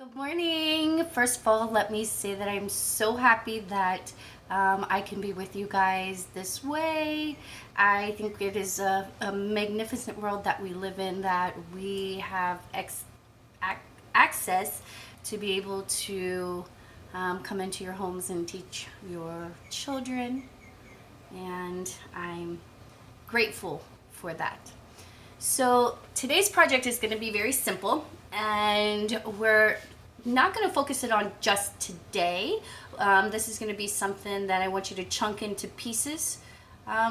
Good morning. First of all, let me say that I'm so happy that I can be with you guys this way. I think it is a magnificent world that we live in, that we have access to be able to come into your homes and teach your children, and I'm grateful for that. So today's project is going to be very simple, and we're not going to focus it on just today. This is going to be something that I want you to chunk into pieces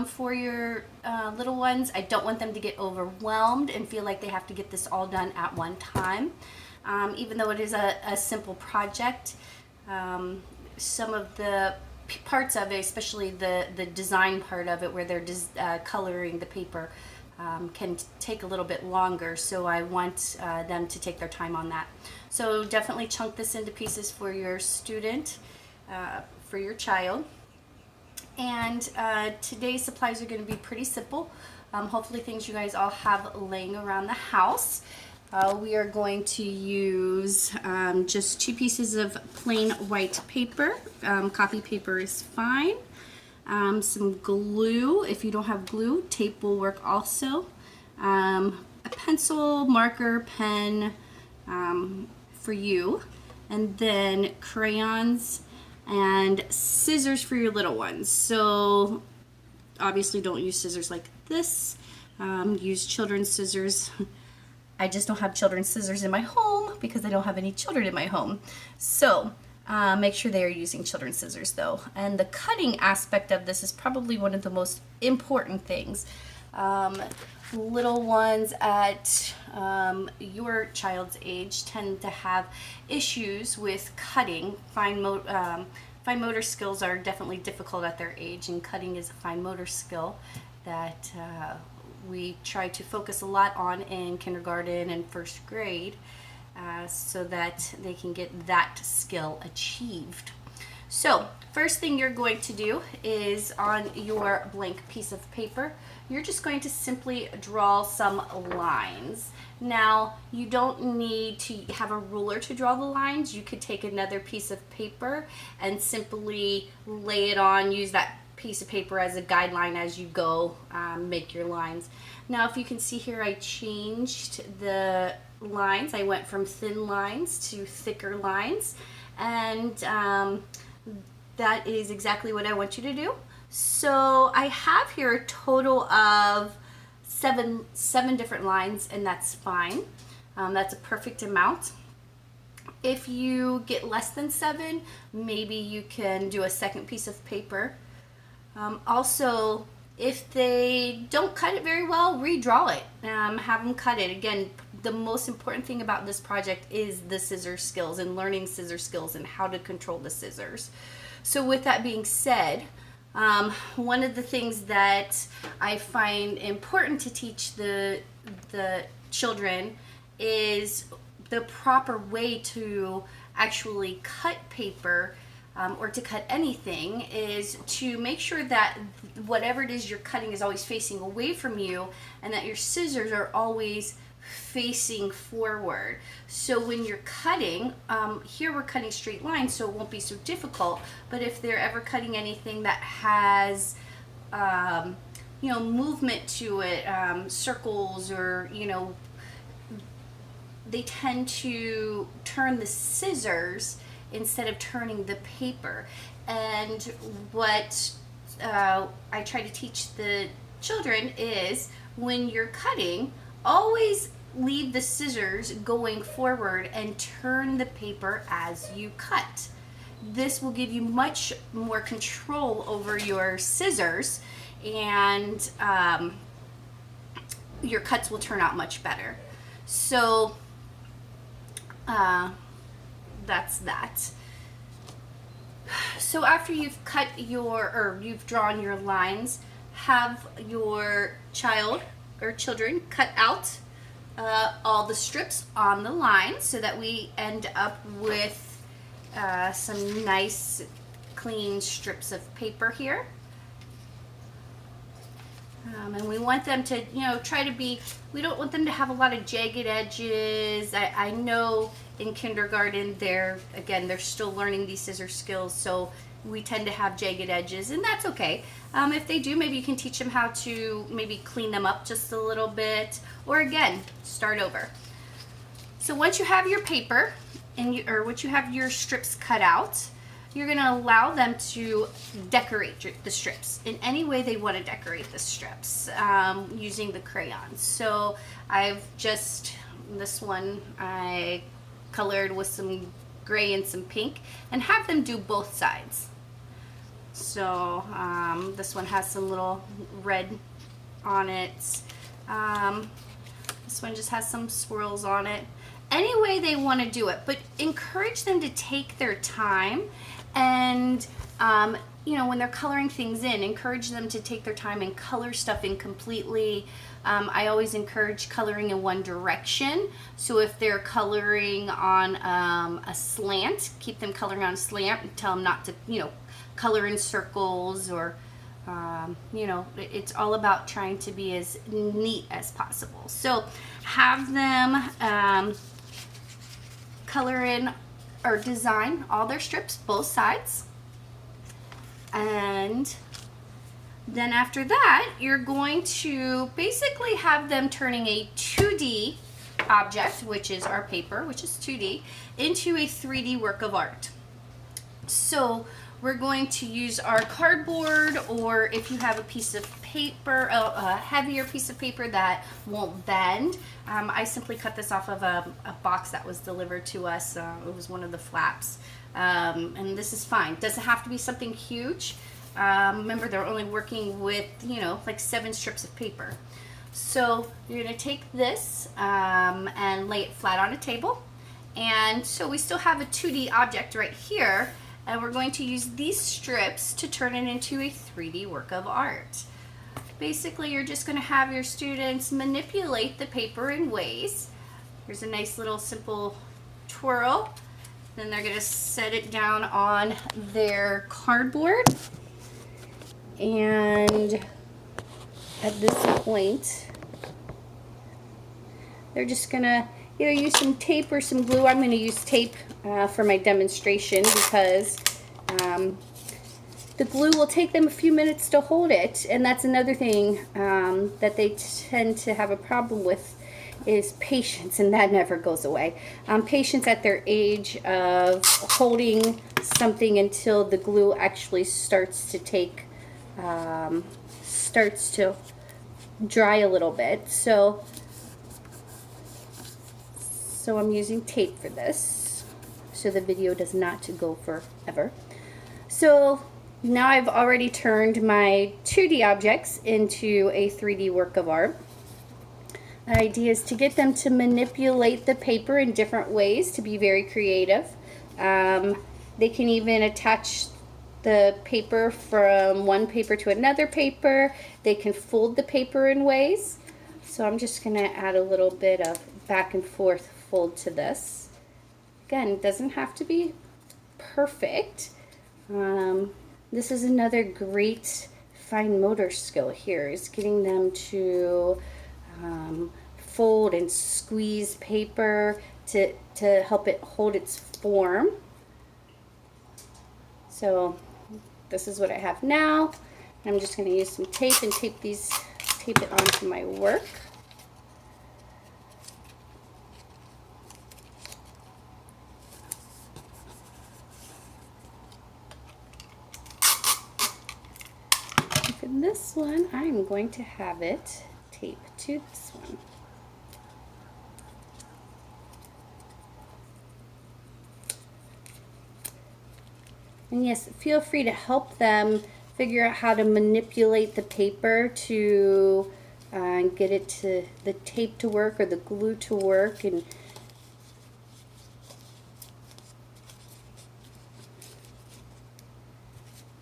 for your little ones. I don't want them to get overwhelmed and feel like they have to get this all done at one time. Even though it is a simple project, some of the parts of it, especially the design part of it where they're coloring the paper, can take a little bit longer, so I want them to take their time on that. So definitely chunk this into pieces for your student, for your child. And today's supplies are going to be pretty simple. Hopefully things you guys all have laying around the house. We are going to use just 2 pieces of plain white paper. Copy paper is fine. Some glue. If you don't have glue, tape will work also. A pencil, marker, pen for you, and then crayons and scissors for your little ones. So obviously don't use scissors like this. Use children's scissors. I just don't have children's scissors in my home because I don't have any children in my home. So make sure they are using children's scissors though. And the cutting aspect of this is probably one of the most important things. Little ones at your child's age tend to have issues with cutting. Fine motor skills are definitely difficult at their age, and cutting is a fine motor skill that we try to focus a lot on in kindergarten and first grade, so that they can get that skill achieved. So first thing you're going to do is, on your blank piece of paper, you're just going to simply draw some lines. Now, you don't need to have a ruler to draw the lines. You could take another piece of paper and simply lay it on, use that piece of paper as a guideline as you go, make your lines. Now, if you can see here, I changed the lines. I went from thin lines to thicker lines, and that is exactly what I want you to do. So I have here a total of seven different lines, and that's fine. That's a perfect amount. If you get less than 7, maybe you can do a second piece of paper. Also, if they don't cut it very well, redraw it. Have them cut it. Again, the most important thing about this project is the scissor skills and learning scissor skills and how to control the scissors. So with that being said, one of the things that I find important to teach the children is the proper way to actually cut paper, or to cut anything, is to make sure that whatever it is you're cutting is always facing away from you, and that your scissors are always facing forward. So when you're cutting, here we're cutting straight lines, so it won't be so difficult. But if they're ever cutting anything that has movement to it, circles, or they tend to turn the scissors instead of turning the paper. And what I try to teach the children is, when you're cutting, always leave the scissors going forward and turn the paper as you cut. This will give you much more control over your scissors, and your cuts will turn out much better. So that's that. So after you've cut you've drawn your lines, have your child or children cut out all the strips on the line, so that we end up with some nice clean strips of paper here. And we want them to, try to be, we don't want them to have a lot of jagged edges. I know in kindergarten, they're still learning these scissor skills, so we tend to have jagged edges, and that's okay. If they do, maybe you can teach them how to maybe clean them up just a little bit, or again, start over. So once you have your paper, or once you have your strips cut out, you're going to allow them to decorate the strips in any way they want to decorate the strips using the crayons. So this one I colored with some gray and some pink, and have them do both sides. So this one has some little red on it. This one just has some swirls on it. Any way they want to do it, but encourage them to take their time, and when they're coloring things in, encourage them to take their time and color stuff in completely. I always encourage coloring in one direction. So if they're coloring on a slant, keep them coloring on a slant, and tell them not to, color in circles, or it's all about trying to be as neat as possible. So have them color in or design all their strips, both sides. And then after that, you're going to basically have them turning a 2D object, which is our paper, which is 2D, into a 3D work of art. So we're going to use our cardboard, or if you have a piece of paper, a heavier piece of paper that won't bend. I simply cut this off of a box that was delivered to us. It was one of the flaps. And this is fine. Doesn't have to be something huge. Remember, they're only working with, like 7 strips of paper. So you're going to take this and lay it flat on a table. And so we still have a 2D object right here. And we're going to use these strips to turn it into a 3D work of art. Basically, you're just going to have your students manipulate the paper in ways. Here's a nice little simple twirl. Then they're going to set it down on their cardboard. And at this point, they're just going to either use some tape or some glue. I'm going to use tape for my demonstration, because the glue will take them a few minutes to hold it. And that's another thing that they tend to have a problem with, is patience, and that never goes away. Patience at their age of holding something until the glue actually starts to dry a little bit. So I'm using tape for this, so the video does not go forever. So now I've already turned my 2D objects into a 3D work of art. The idea is to get them to manipulate the paper in different ways, to be very creative. They can even attach the paper from one paper to another paper. They can fold the paper in ways. So I'm just going to add a little bit of back and forth fold to this. Again, it doesn't have to be perfect. This is another great fine motor skill here, is getting them to fold and squeeze paper to help it hold its form. So this is what I have now. I'm just going to use some tape and tape it onto my work. For this one, I'm going to have it tape to this one. And yes, feel free to help them figure out how to manipulate the paper to get it to the tape to work, or the glue to work. And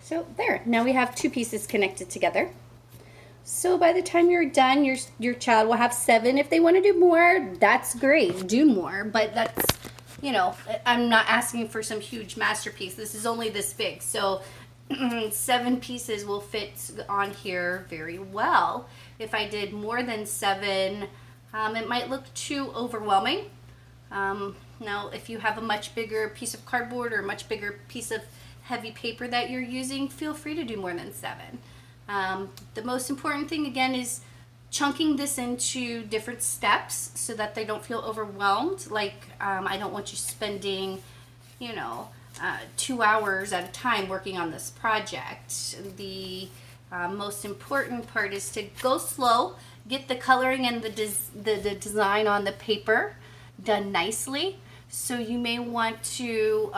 so there, now we have 2 pieces connected together. So by the time you're done, your child will have 7. If they want to do more, that's great, do more. But that's, I'm not asking for some huge masterpiece. This is only this big. So 7 pieces will fit on here very well. If I did more than 7, it might look too overwhelming. Now, if you have a much bigger piece of cardboard or a much bigger piece of heavy paper that you're using, feel free to do more than 7. The most important thing, again, is chunking this into different steps so that they don't feel overwhelmed. Like, I don't want you spending, 2 hours at a time working on this project. The most important part is to go slow, get the coloring and the design on the paper done nicely. So you may want to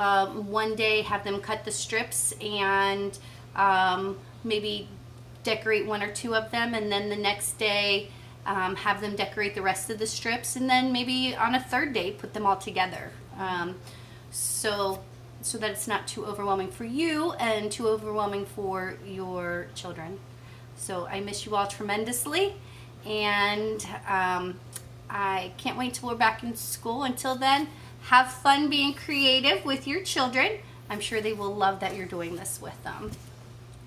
one day have them cut the strips and maybe decorate 1 or 2 of them, and then the next day have them decorate the rest of the strips, and then maybe on a 3rd day put them all together. So that it's not too overwhelming for you and too overwhelming for your children. So I miss you all tremendously, and I can't wait till we're back in school. Until then, have fun being creative with your children. I'm sure they will love that you're doing this with them.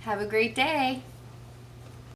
Have a great day.